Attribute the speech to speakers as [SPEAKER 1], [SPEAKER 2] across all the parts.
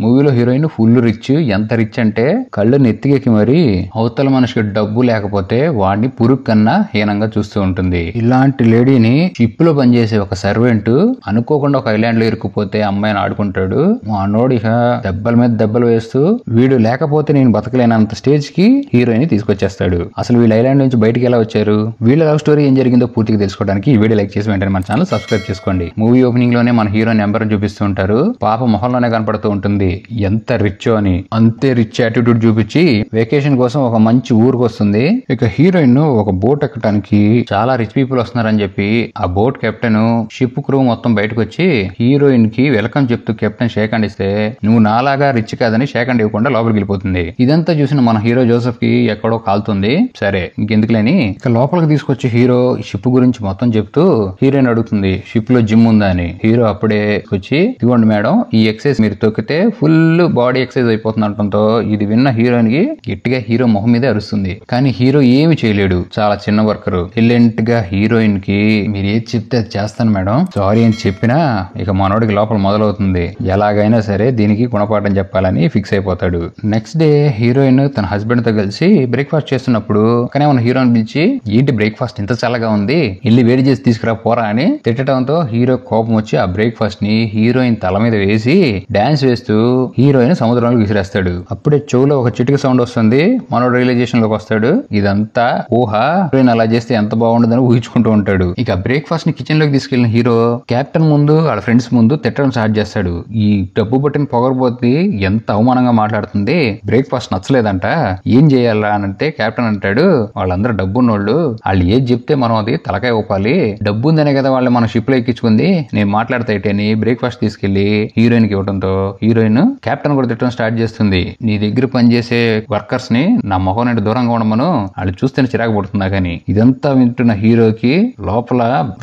[SPEAKER 1] మూవీలో heroine full rich. ఎంత rich అంటే కళ్ళు నెత్తికెక్కి మరి అవతల మనిషికి డబ్బు లేకపోతే వాడిని పురుగు కన్నా హీనంగా చూస్తూ ఉంటుంది. ఇలాంటి లేడీని షిప్ లో పనిచేసే ఒక సర్వెంట్ అనుకోకుండా ఒక ఐలాండ్ లో ఇరుక్కుపోతే అమ్మాయిని ఆడుకుంటాడు. వానోడు ఇక దెబ్బల మీద దెబ్బలు వేస్తూ వీడు లేకపోతే నేను బతకలేనంత స్టేజ్ కి హీరోయిన్ తీసుకొచ్చేస్తాడు. అసలు వీళ్ళు ఐలాండ్ నుంచి బయటికి ఎలా వచ్చారు, వీళ్ళ లవ్ స్టోరీ ఏం జరిగిందో పూర్తిగా తెలుసుకోవడానికి ఈ వీడియో లైక్ చేసి వెంటనే మన ఛానల్ సబ్స్క్రైబ్ చేసుకోండి. మూవీ ఓపెనింగ్ లోనే మన హీరో నెంబర్ చూపిస్తూ ఉంటారు. పాప మొహంలోనే కనపడుతూ ఉంటుంది ఎంత రిచ్ అని. అంతే రిచ్ యాటిట్యూడ్ చూపించి వెకేషన్ కోసం ఒక మంచి ఊరికి వస్తుంది. ఇక హీరోయిన్ ఒక బోట్ ఎక్కడానికి చాలా రిచ్ పీపుల్ వస్తున్నారని చెప్పి ఆ బోట్ కెప్టెన్ షిప్ క్రూ మొత్తం బయటకు వచ్చి హీరోయిన్ కి వెల్కమ్ చెప్తూ కెప్టెన్ షేక్ హ్యాండ్ ఇస్తే నువ్వు నాలాగా రిచ్ కాదని షేక్ హ్యాండ్ ఇవ్వకుండా లోపలికి వెళ్ళిపోతుంది. ఇదంతా చూసిన మన హీరో జోసెఫ్ కి ఎక్కడో కాలుతుంది. సరే ఇంకెందుకులేని ఇక లోపలికి తీసుకొచ్చి హీరో షిప్ గురించి మొత్తం చెప్తూ హీరోయిన్ అడుగుతుంది షిప్ లో జిమ్ ఉందా అని. హీరో అప్పుడే వచ్చి ఇదిగోండి మేడం, ఈ ఎక్సర్సైజ్ మీరు తొక్కితే ఫుల్ బాడీ ఎక్సర్సైజ్ అయిపోతుంది అనడంతో ఇది విన్న హీరోయిన్ కి గట్టిగా హీరో మొహం మీదే అరుస్తుంది. కానీ హీరో ఏమి చేయలేడు, చాలా చిన్న వర్కర్. సైలెంట్ గా హీరోయిన్ కి మీరు ఏది చెప్తే అది చేస్తాను మేడం, సారీ అని చెప్పినా ఇక మనోడికి లోపల మొదలవుతుంది. ఎలాగైనా సరే దీనికి గుణపాఠం చెప్పాలని ఫిక్స్ అయిపోతాడు. నెక్స్ట్ డే హీరోయిన్ తన హస్బెండ్ తో కలిసి బ్రేక్ఫాస్ట్ చేస్తున్నప్పుడు కానీ మన హీరోని పిలిచి ఏంటి బ్రేక్ఫాస్ట్ ఇంత చల్లగా ఉంది, ఇల్లు వేడి చేసి తీసుకురా పోరా అని తిట్టడంతో హీరో కోపం వచ్చి ఆ బ్రేక్ఫాస్ట్ ని హీరోయిన్ తల మీద వేసి డాన్స్ వేస్తూ హీరోయిన్ సముద్రంలో విసిరేస్తాడు. అప్పుడే చెవులో ఒక చిటిక సౌండ్ వస్తుంది. మనోడు రియలైజేషన్ లోకి వస్తాడు ఇదంతా ఊహ, హీరోయిన్ అలా చేస్తే ఎంత బాగుండదని ఊహించుకుంటూ ఉంటాడు. ఇక బ్రేక్ఫాస్ట్ ని కిచెన్ లోకి తీసుకెళ్లిన హీరో కెప్టెన్ ముందు వాళ్ళ ఫ్రెండ్స్ ముందు తిట్టడం స్టార్ట్ చేస్తాడు. ఈ డబ్బు పట్టిన పొగరబోతి ఎంత అవమానంగా మాట్లాడుతుంది, బ్రేక్ఫాస్ట్ నచ్చలేదంట, ఏం చేయాలా అని అంటే కెప్టెన్ అంటాడు వాళ్ళందరూ డబ్బున్నోళ్ళు, వాళ్ళు ఏది చెప్తే మనం అది తలకాయ ఊపాలి, డబ్బు ఉందనే కదా వాళ్ళు మన షిప్ లో ఎక్కించుకుంది, నేను మాట్లాడతాయిటేని బ్రేక్ఫాస్ట్ తీసుకెళ్లి హీరోయిన్ కి ఇవ్వడంతో హీరోయిన్ కెప్టెన్ కూడా తిట్టడం స్టార్ట్ చేస్తుంది. నీ దగ్గర పనిచేసే వర్కర్స్ ని నా మొహం నుండి దూరంగా ఉండమను, వాళ్ళు చూస్తేనే చిరాకు పడుతుందా. కానీ ఇదంతా వింటున్న హీరోకి లోపల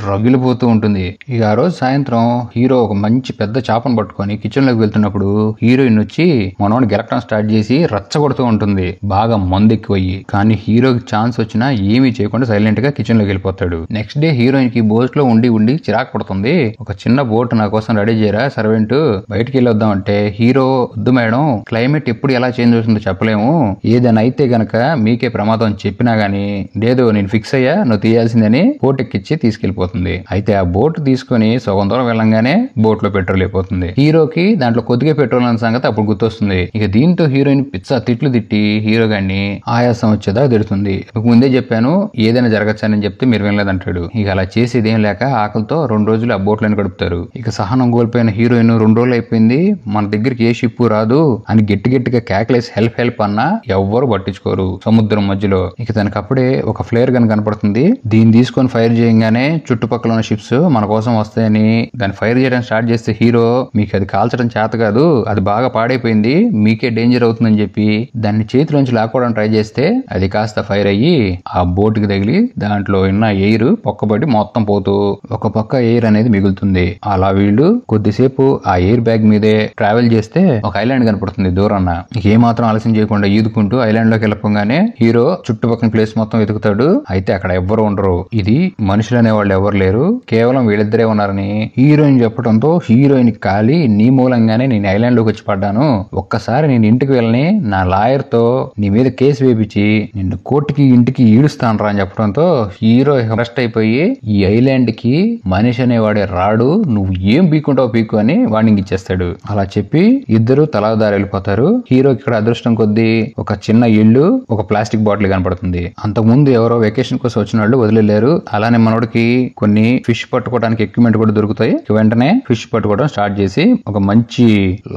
[SPEAKER 1] రగిలిపోతూ ఉంటుంది. ఇక ఆ రోజు సాయంత్రం హీరో ఒక మంచి పెద్ద చేపను పట్టుకొని కిచెన్ లోకి వెళ్తున్నప్పుడు హీరోయిన్ వచ్చి మనోని గెలకడం స్టార్ట్ చేసి రచ్చగొడుతూ ఉంటుంది బాగా మందు ఎక్కువయ్యి. కానీ హీరోకి ఛాన్స్ వచ్చినా ఏమీ చేయకుండా సైలెంట్ గా కిచెన్ లోకి వెళ్ళిపోతాడు. నెక్స్ట్ డే హీరోయిన్ కి బోట్ లో ఉండి ఉండి చిరాకు పడుతుంది. ఒక చిన్న బోట్ నా కోసం రెడీ చేయరా సర్వెంట్, బయటికి వెళ్ళొద్దాం అంటే హీరో వద్దు మేడం, క్లైమేట్ ఎప్పుడు ఎలా చేంజ్ అవుతుందో చెప్పలేము, ఏదైనా అయితే గనక మీకే ప్రమాదం అని చెప్పినా గానీ లేదు నేను ఫిక్స్ అయ్యా నువ్వు తీయాల్సిందని బోట్ ఎక్కిచ్చి తీసుకెళ్లిపోతుంది. అయితే ఆ బోట్ తీసుకుని సగం దూరం వెళ్ళంగానే బోట్ లో పెట్రోల్ అయిపోతుంది. హీరోకి దాంట్లో కొద్దిగా పెట్రోల్ అన్న సంగతి అప్పుడు గుర్తొస్తుంది. ఇక దీంతో హీరోయిన్ పిచ్చ తిట్లు తిట్టి హీరో గారిని ఆయాసం వచ్చేదా తిడుతుంది. ముందే చెప్పాను ఏదైనా జరగచ్చని చెప్తే మీరు వినలేదంటాడు. ఇక అలా చేసేది ఏం లేక ఆకలితో 2 రోజులు ఆ బోట్లను గడుపుతారు. ఇక సహనం కోల్పోయిన హీరోయిన్ 2 రోజులు అయిపోయింది, మన దగ్గరికి ఏ షిప్ రాదు అని గట్టి గట్టిగా కేకలేసి హెల్ప్ హెల్ప్ అన్నా ఎవ్వరు పట్టించుకోరు సముద్రం మధ్యలో. ఇక తనకు అప్పుడే ఒక ఫ్లేర్ గన్ కనపడుతుంది. దీన్ని తీసుకొని ఫైర్ చేయగానే చుట్టుపక్కల ఉన్న షిప్స్ మన కోసం వస్తాయని దాన్ని ఫైర్ చేయడం స్టార్ట్ చేస్తే హీరో మీకు అది కాల్చడం చేత కాదు, అది బాగా పాడైపోయింది, మీకే డేంజర్ అవుతుందని చెప్పి దాన్ని చేతిలోంచి లాక్కోవడం ట్రై చేస్తే అది కాస్త ఫైర్ అయ్యి ఆ బోట్ కి తగిలి దాంట్లో ఉన్న ఎయిర్ పొక్కబడి మొత్తం పోతూ ఒక పక్క ఎయిర్ అనేది మిగులుతుంది. అలా వీళ్ళు కొద్దిసేపు ఆ ఎయిర్ బ్యాగ్ మీదే ట్రావెల్ చేస్తే ఒక ఐలాండ్ కనపడుతుంది దూరాన. ఏమాత్రం ఆలస్యం చేయకుండా ఈదుకుంటూ ఐలాండ్ లోకి వెళ్ళిపోగానే హీరో చుట్టుపక్కల ప్లేస్ మొత్తం వెతుకుతాడు. అయితే అక్కడ ఎవ్వరు ఉండరు, ఇది మనుషులు అనే వాళ్ళు ఎవరు లేరు, కేవలం వీళ్ళిద్దరే ఉన్నారని హీరోయిన్ చెప్పడంతో హీరోయిన్ కాలి నీ మూలంగానే నేను ఐలాండ్ లోకి వచ్చి పడ్డాను, ఒక్కసారి నేను ఇంటికి వెళ్ళని నా లాయర్ తో నీ మీద కేసు వేపించి నిన్ను కోర్టుకి ఇంటికి ఈడుస్తాను రా అని చెప్పడంతో హీరో అరెస్ట్ అయిపోయి ఈ ఐలాండ్ కి మనిషి అనేవాడే రాడు, నువ్వు ఏం పీక్కుంటావు పీకు అని వార్నింగ్ ఇచ్చేస్తాడు. అలా చెప్పి ఇద్దరు తలాదారి వెళ్ళిపోతారు. హీరో ఇక్కడ అదృష్టం కొద్దీ ఒక చిన్న ఇల్లు ఒక ప్లాస్టిక్ బాటిల్ కనపడుతుంది. అంతకుముందు ఎవరో వెకేషన్ కోసం వచ్చిన వాళ్ళు వదిలేరు. అలానే మనోడికి కొన్ని ఫిష్ పట్టుకోవడానికి ఎక్విప్మెంట్ కూడా దొరుకుతాయి. వెంటనే ఫిష్ పట్టుకోవడం స్టార్ట్ చేసి ఒక మంచి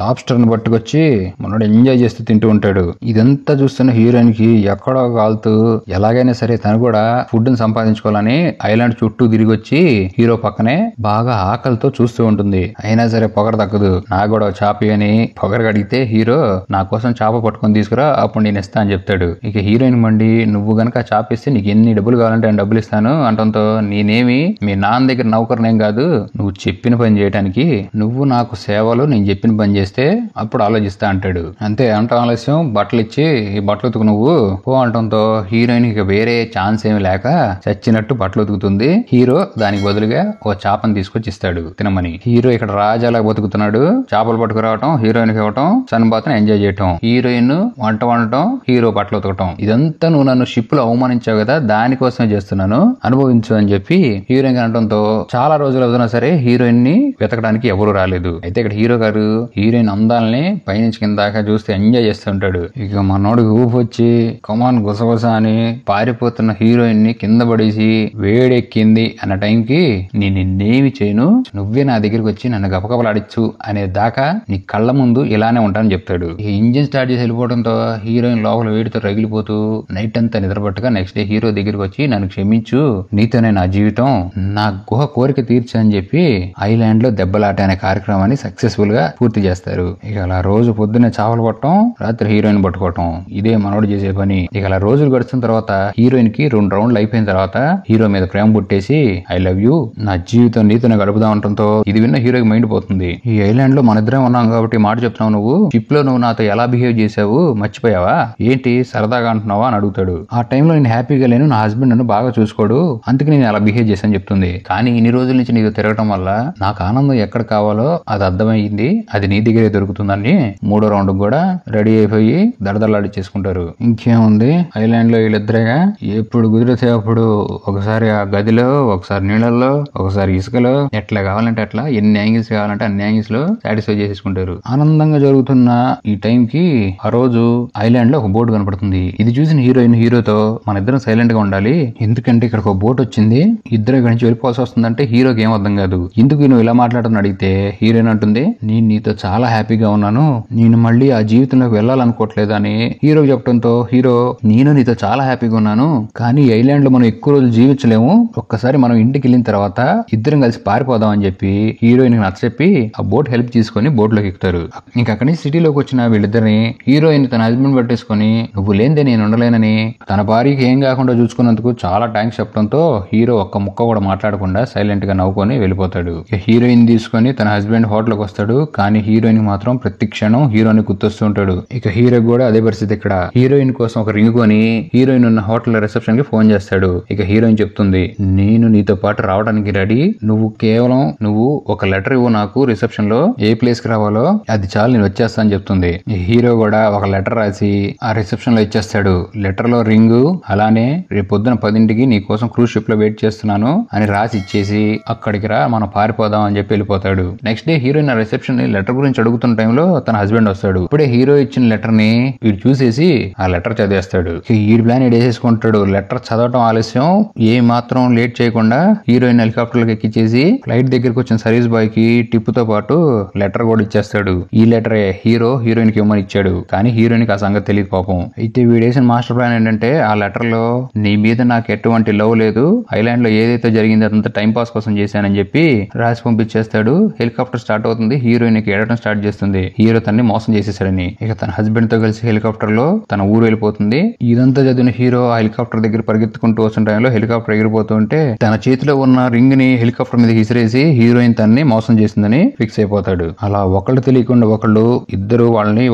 [SPEAKER 1] లాబ్స్టర్ ని పట్టుకొచ్చి మనోడు ఎంజాయ్ చేస్తూ తింటూ ఉంటాడు. ఇదంతా చూస్తున్న హీరోయిన్ కి ఎక్కడో కాలుతూ ఎలాగైనా సరే తను కూడా ఫుడ్ ని సంపాదించుకోవాలని ఐలాండ్ చుట్టూ తిరిగి వచ్చి హీరో పక్కనే బాగా ఆకలితో చూస్తూ ఉంటుంది. అయినా సరే పొగర తగ్గదు, నాకు కూడా చాపి అని పొగరగా అడిగితే హీరో నా కోసం చేప పట్టుకొని తీసుకురా అప్పుడు నేను ఇస్తా అని చెప్తాడు. ఇక హీరోయిన్ మండి నువ్వు గనక చాపిస్తే నీకు ఎన్ని డబ్బులు కావాలంటే నేను డబ్బులు ఇస్తాను అంటంతో నేనేమి మీ నాన్న దగ్గర నౌకర్నేం కాదు, నువ్వు చెప్పిన పని చేయడానికి, నువ్వు నాకు సేవలు నేను చెప్పిన పని చేస్తే అప్పుడు ఆలోచిస్తా అంటాడు. అంతే అంట ఆలస్యం బట్టలు ఇచ్చి ఈ బట్టలు ఉతుకు నువ్వు పో అంటంతో హీరోయిన్ ఇక వేరే ఛాన్స్ ఏమి లేక చచ్చినట్టు బట్టలు ఉతుకుతుంది. హీరో దానికి బదులుగా ఓ చేపను తీసుకొచ్చి ఇస్తాడు తినమని. హీరో ఇక్కడ రాజాలా బతుకుతున్నాడు, చేపలు పట్టుకురావటం రావటం, హీరోయిన్ కి ఇవ్వటం, సన్బాత్ ఎంజాయ్ చేయటం, హీరోయిన్ వంట వండటం, హీరో బట్టలు ఉతకటం. ఇదంతా నువ్వు నన్ను షిప్ లో అవమానించావు కదా, దానికోసమే చేస్తున్నాను, అనుభవించు అని చెప్పి హీరోయిన్ అనడంతో చాలా రోజులు అవుతున్నా సరే హీరోయిన్ ని వెతకడానికి ఎవరు రాలేదు. అయితే ఇక్కడ హీరో గారు హీరోయిన్ అందాలని పైనుంచి కింద దాకా చూస్తే ఎంజాయ్ చేస్తుంటాడు. ఇక మనోడికి ఊపు వచ్చి కమాన్ గుసగుస అని పారిపోతున్న హీరోయిన్ ని కింద పడేసి వేడెక్కింది అన్న టైంకి నేనేమి చేయను, నువ్వే నా దగ్గరికి వచ్చి నన్ను గపగపలాడిచ్చు అనే దాకా నీ కళ్ళ ముందు ఇలానే ఉంటానని చెప్తాడు. ఈ ఇంజిన్ స్టార్ట్ చేసి వెళ్ళిపోవడంతో హీరోయిన్ లోపల వేడితో రగిలిపోతూ నైట్ అంతా నిద్రపట్టగా నెక్స్ట్ డే హీరో దగ్గరికి వచ్చి నన్ను క్షమించు, నీతోనే నా జీవితం, నా గుహ కోరిక తీర్చు అని చెప్పి ఐలాండ్ లో దెబ్బలాట అనే కార్యక్రమాన్ని సక్సెస్ఫుల్ గా పూర్తి చేస్తారు. ఇక అలా రోజు పొద్దున్నే చావలు పట్టడం, రాత్రి హీరోయిన్ పట్టుకోవటం, ఇదే మనోడు చేసే పని. ఇక అలా రోజులు గడుస్తున్న తర్వాత హీరోయిన్ కి 2 రౌండ్లు అయిపోయిన తర్వాత హీరో మీద ప్రేమ పుట్టేసి ఐ లవ్ యూ, నా జీవితం నీతోనే గడుపుదా ఉండటంతో ఇది విన్న హీరోకి మైండ్ పోతుంది. ఈ ఐలాండ్ లో మన ఇద్దరం ఉన్నాం కాబట్టి మాట చెప్తున్నావు, నువ్వు షిప్ లో నువ్వు నాతో ఎలా బిహేవ్ చేసావు మర్చిపోయావా ఏంటి, సరదాగా అంటున్నావా అని అడుగుతాడు. ఆ టైంలో నేను హ్యాపీగా లేను, నా హస్బెండ్ నన్ను బాగా చూసుకోడు, అందుకే నేను అలా బిహేవ్ చేశాను చెప్తుంది. కానీ ఇన్ని రోజుల నుంచి నీతో తిరగటం వల్ల నాకు ఆనందం ఎక్కడ కావాలో అది అర్థమైంది, అది నీ దగ్గరే దొరుకుతుందని 3వ రౌండ్ కూడా రెడీ అయిపోయి దడదలాడి చేసుకుంటారు. ఇంకేముంది, ఐలాండ్ లో వీళ్ళిద్దరేగా ఎప్పుడు కుదిరితే అప్పుడు ఒకసారి ఆ గదిలో, ఒకసారి నీళ్ళల్లో, ఒకసారి ఇసుకలో, ఎట్లా కావాలంటే అట్లా, ఎన్ని యాంగిల్స్ కావాలంటే అన్ని యాంగిల్స్ లో సాటిస్ఫై చేసుకుంటారు. ఆనందంగా జరుగుతున్న ఈ టైం కి ఆ రోజు ఐలాండ్ లో ఒక బోట్ కనపడుతుంది. ఇది చూసిన హీరోయిన్ హీరోతో మన ఇద్దరం సైలెంట్ గా ఉండాలి, ఎందుకంటే ఇక్కడ ఒక బోట్ వచ్చింది, ఇద్దరు ఇక్కడి నుంచి వెళ్ళిపోవాల్సి వస్తుందంటే హీరోకి ఏం అర్థం కాదు. ఎందుకు నువ్వు ఇలా మాట్లాడని అడిగితే హీరోయిన్ అంటుంది, నేను నీతో చాలా హ్యాపీగా ఉన్నాను, నేను మళ్ళీ ఆ జీవితంలోకి వెళ్ళాలనుకోవట్లేదు అని హీరోకి చెప్పడంతో హీరో, నేను నీతో చాలా హ్యాపీగా ఉన్నాను, కానీ ఐలాండ్ లో మనం ఎక్కువ రోజులు జీవించలేము, ఒక్కసారి మనం ఇంటికి వెళ్ళిన తర్వాత ఇద్దరం కలిసి పారిపోదాం అని చెప్పి హీరోయిన్ నచ్చచెప్పి ఆ బోట్ హెల్ప్ తీసుకుని బోట్ లోకి ఎక్కుతారు. ఇంకా అక్కడి నుంచి సిటీలోకి వచ్చిన వీళ్ళిద్దరిని హీరోయిన్ తన హస్బెండ్ పట్టేసుకుని నువ్వు లేనిదే నేను ఉండలేనని, తన భార్యకి ఏం కాకుండా చూసుకున్నందుకు చాలా థ్యాంక్స్ చెప్పడంతో హీరో ఒక్క ముక్క కూడా మాట్లాడకుండా సైలెంట్ గా నవ్వుకొని వెళ్ళిపోతాడు. హీరోయిన్ తీసుకుని తన హస్బెండ్ హోటల్ కి వస్తాడు, కానీ హీరోయిన్ మాత్రం ప్రతి క్షణం హీరోని గుర్తొస్తూ ఉంటాడు. ఇక హీరో కూడా అదే పరిస్థితి. ఇక్కడ హీరోయిన్ కోసం ఒక రింగ్ కొని హీరోయిన్ ఉన్న హోటల్ రిసెప్షన్ కి ఫోన్ చేస్తాడు. ఇక హీరోయిన్ చెప్తుంది, నేను నీతో పాటు రావడానికి రెడీ, నువ్వు ఒక లెటర్ ఇవ్వు నాకు, రిసెప్షన్ లో ఏ ప్లేస్ కి రావాలో అది చాలు, నేను వచ్చేస్తా అని చెప్తుంది. హీరో కూడా ఒక లెటర్ రాసి ఆ రిసెప్షన్ లో ఇచ్చేస్తాడు. లెటర్ లో రింగు, అలానే రేపు పొద్దున 10ంటికి నీ కోసం క్రూజ్ షిప్ లో వెయిట్ చేస్తున్నాను అని రాసి ఇచ్చేసి అక్కడికి రా, మనం పారిపోదాం అని చెప్పి వెళ్ళిపోతాడు. నెక్స్ట్ డే హీరోయిన్ ఆ రిసెప్షన్ లెటర్ గురించి అడుగుతున్న టైంలో తన హస్బెండ్ వస్తాడు. ఇప్పుడే హీరో ఇచ్చిన లెటర్ ని వీడు చూసేసి ఆ లెటర్ చదివేస్తాడు. ఈ ప్లాన్ వేసేసుకుంటాడు. లెటర్ చదవటం ఆలస్యం, ఏ మాత్రం లేట్ చేయకుండా హీరోయిన్ హెలికాప్టర్ కి ఎక్కించేసి ఫ్లైట్ దగ్గరకు వచ్చిన సర్వీస్ బాయ్ కి టిప్ తో పాటు లెటర్ కూడా ఇచ్చేస్తాడు. ఈ లెటరే హీరోయిన్ కి ఇవ్వమని ఇచ్చాడు, కానీ హీరోయిన్ కి ఆ సంగతి తెలియదు పాపం. అయితే వీడేసిన మాస్టర్ ప్లాన్ ఏంటంటే ఆ లెటర్ లో నీ మీద నాకు ఎటువంటి లవ్ లేదు, ఐలాండ్ లో ఏదైతే జరిగిందో అదంతా టైం పాస్ కోసం చేశానని చెప్పి రాసి పంపించేస్తాడు. హెలికాప్టర్ స్టార్ట్ అవుతుంది, హీరోయిన్ కి ఏడటం స్టార్ట్ చేస్తుంది, హీరో తన్ని మోసం చేసేసాడని. ఇక తన హస్బెండ్ తో కలిసి హెలికాప్టర్ లో తన ఊరు వెళ్ళిపోతుంది. ఇదంతా చదివిన హీరో ఆ హెలికాప్టర్ దగ్గర పరిగెత్తుకుంటూ వచ్చిన టైంలో హెలికాప్టర్ ఎగిరిపోతూ ఉంటే తన చేతిలో ఉన్న రింగ్ ని హెలికాప్టర్ మీద విసిరేసి హీరోయిన్ తన్ని మోసం చేసిందని ఫిక్స్ అయిపోతాడు. అలా ఒకళ్ళు తెలియకుండా ఒకళ్ళు ఇద్దరు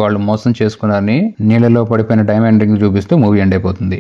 [SPEAKER 1] వాళ్ళు మోసం చేసుకున్నారని నీళ్ళలో పడిపోయిన డైమండ్ రింగ్ చూపిస్తూ మూవీ ఎండ్ అయిపోతుంది.